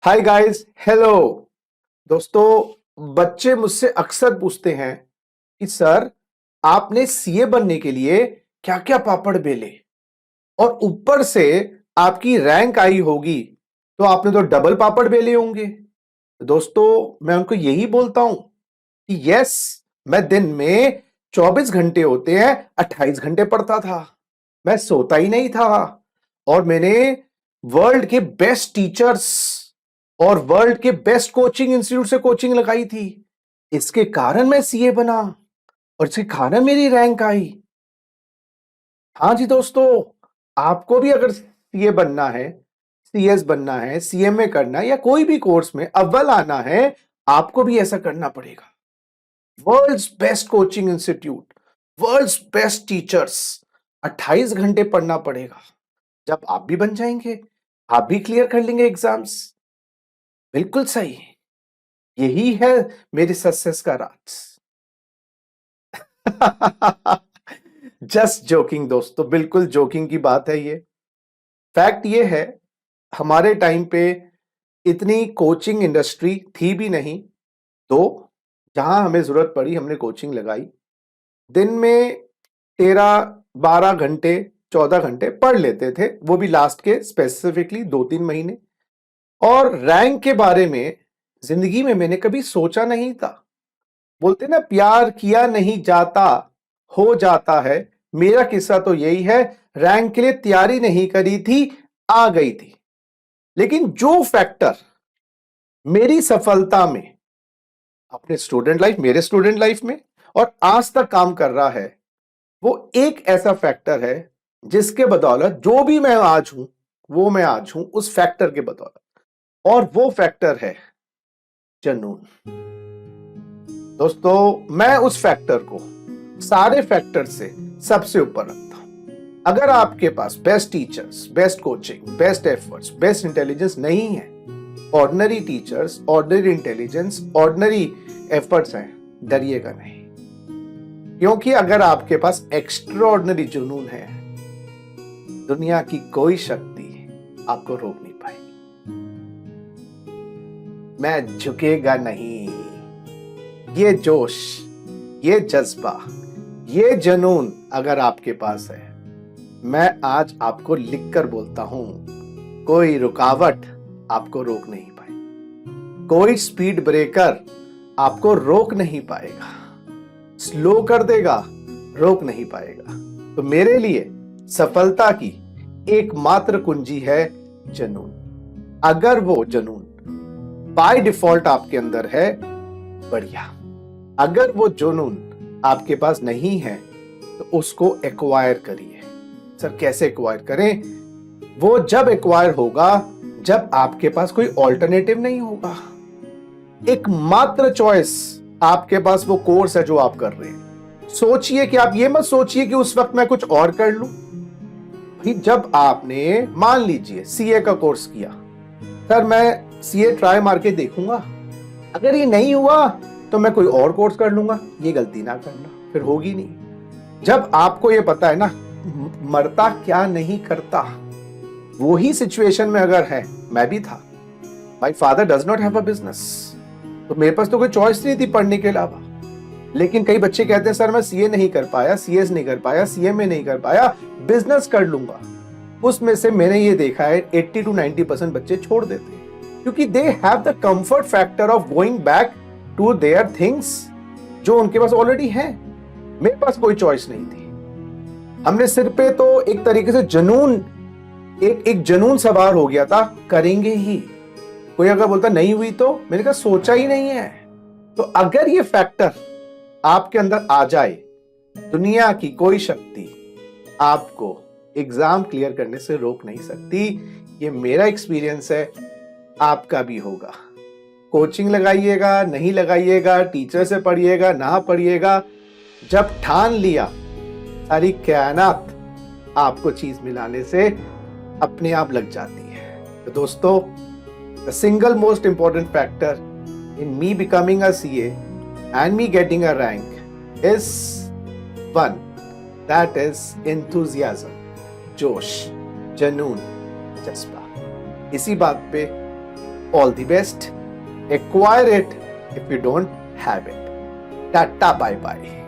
Hi guys, hello दोस्तों। बच्चे मुझसे अक्सर पूछते हैं कि सर, आपने सीए बनने के लिए क्या क्या पापड़ बेले और ऊपर से आपकी रैंक आई होगी तो आपने तो डबल पापड़ बेले होंगे। दोस्तों, मैं उनको यही बोलता हूं कि यस, मैं दिन में 24 घंटे होते हैं 28 घंटे पढ़ता था। मैं सोता ही नहीं था और मैंने वर्ल्ड के बेस्ट टीचर्स और वर्ल्ड के बेस्ट कोचिंग इंस्टीट्यूट से कोचिंग लगाई थी। इसके कारण मैं सीए बना और इसके कारण मेरी रैंक आई। हाँ जी दोस्तों, आपको भी अगर सीए बनना है, सीएस बनना है, सीएमए करना है या कोई भी कोर्स में अव्वल आना है, आपको भी ऐसा करना पड़ेगा। World's best coaching institute, world's best teachers, 28 घंटे पढ़ना पड़ेगा। जब आप भी बन जाएंगे, आप भी क्लियर कर लेंगे एग्जाम्स। बिल्कुल सही, यही है मेरी सक्सेस का राज। जस्ट जोकिंग दोस्तों, बिल्कुल जोकिंग की बात है ये। फैक्ट ये है, हमारे टाइम पे इतनी कोचिंग इंडस्ट्री थी भी नहीं, तो जहां हमें जरूरत पड़ी हमने कोचिंग लगाई। दिन में 13 12 घंटे 14 घंटे पढ़ लेते थे, वो भी लास्ट के स्पेसिफिकली 2 3 महीने। और रैंक के बारे में जिंदगी में मैंने कभी सोचा नहीं था। बोलते ना, प्यार किया नहीं जाता, हो जाता है। मेरा किस्सा तो यही है, रैंक के लिए तैयारी नहीं करी थी, आ गई थी। लेकिन जो फैक्टर मेरी सफलता में, अपने स्टूडेंट लाइफ, मेरे स्टूडेंट लाइफ में और आज तक काम कर रहा है, वो एक ऐसा फैक्टर है जिसके बदौलत जो भी मैं आज हूं, वो मैं आज हूं उस फैक्टर के बदौलत। और वो फैक्टर है जुनून। दोस्तों, मैं उस फैक्टर को सारे फैक्टर से सबसे ऊपर रखता हूं। अगर आपके पास best teachers, best coaching, best efforts, best intelligence नहीं है, ordinary teachers, ordinary intelligence, ordinary efforts हैं, डरिएगा नहीं। क्योंकि अगर आपके पास एक्स्ट्रा ऑर्डिनरी जुनून है, दुनिया की कोई शक्ति आपको रोक नहीं पाएगी। मैं झुकेगा नहीं। ये जोश, ये जज्बा, ये जुनून अगर आपके पास है, मैं आज आपको लिखकर बोलता हूं, कोई रुकावट आपको रोक नहीं पाएगी। कोई स्पीड ब्रेकर आपको रोक नहीं पाएगा। स्लो कर देगा, रोक नहीं पाएगा। तो मेरे लिए सफलता की एकमात्र कुंजी है जुनून। अगर वो जुनून बाय डिफॉल्ट आपके अंदर है, बढ़िया। अगर वो जुनून आपके पास नहीं है, तो उसको एक्वायर करिए। सर, कैसे एक्वायर करें? वो जब एक्वायर होगा जब आपके पास कोई ऑल्टरनेटिव नहीं होगा। एक मात्र चॉइस आपके पास वो कोर्स है जो आप कर रहे हैं। सोचिए कि आप ये मत सोचिए कि उस वक्त मैं कुछ और कर लूं। भाई, जब आपने मान लीजिए सीए का कोर्स किया, सर मैं सीए ट्राई मार के देखूंगा, अगर ये नहीं हुआ तो मैं कोई और कोर्स कर लूंगा। ये गलती ना करना, फिर होगी नहीं। जब आपको ये पता है ना, मरता क्या नहीं करता, वही सिचुएशन में अगर है, मैं भी था। My father does not have a business, तो मेरे पास तो कोई चॉइस नहीं थी पढ़ने के अलावा। लेकिन कई बच्चे कहते हैं, सर मैं सीए नहीं कर पाया, सीएस नहीं कर पाया, सीएमए नहीं कर पाया, बिजनेस कर लूंगा। उसमें से मैंने ये देखा है 80 to 90% बच्चे छोड़ देते हैं, क्योंकि they have the comfort factor of going back to there things जो उनके पास ऑलरेडी है। मेरे पास कोई चॉइस नहीं थी। हमने सिर पे तो एक तरीके से जुनून, एक जुनून सवार हो गया था, करेंगे ही। कोई अगर बोलता नहीं हुई तो मैंने कहा सोचा ही नहीं है। तो अगर ये फैक्टर आपके अंदर आ जाए, दुनिया की कोई शक्ति आपको एग्जाम क्लियर करने से रोक नहीं सकती। ये मेरा एक्सपीरियंस है, आपका भी होगा। कोचिंग लगाइएगा, नहीं लगाइएगा, टीचर से पढ़िएगा, ना पढ़िएगा, जब ठान लिया, सारी कायनात आपको चीज मिलाने से अपने आप लग जाती है। तो दोस्तों, the single most important factor in me becoming a CA and me getting a rank is one, that is enthusiasm, जोश, जुनून, जज्बा। इसी बात पे all the best, acquire it if you don't have it. Tata bye bye.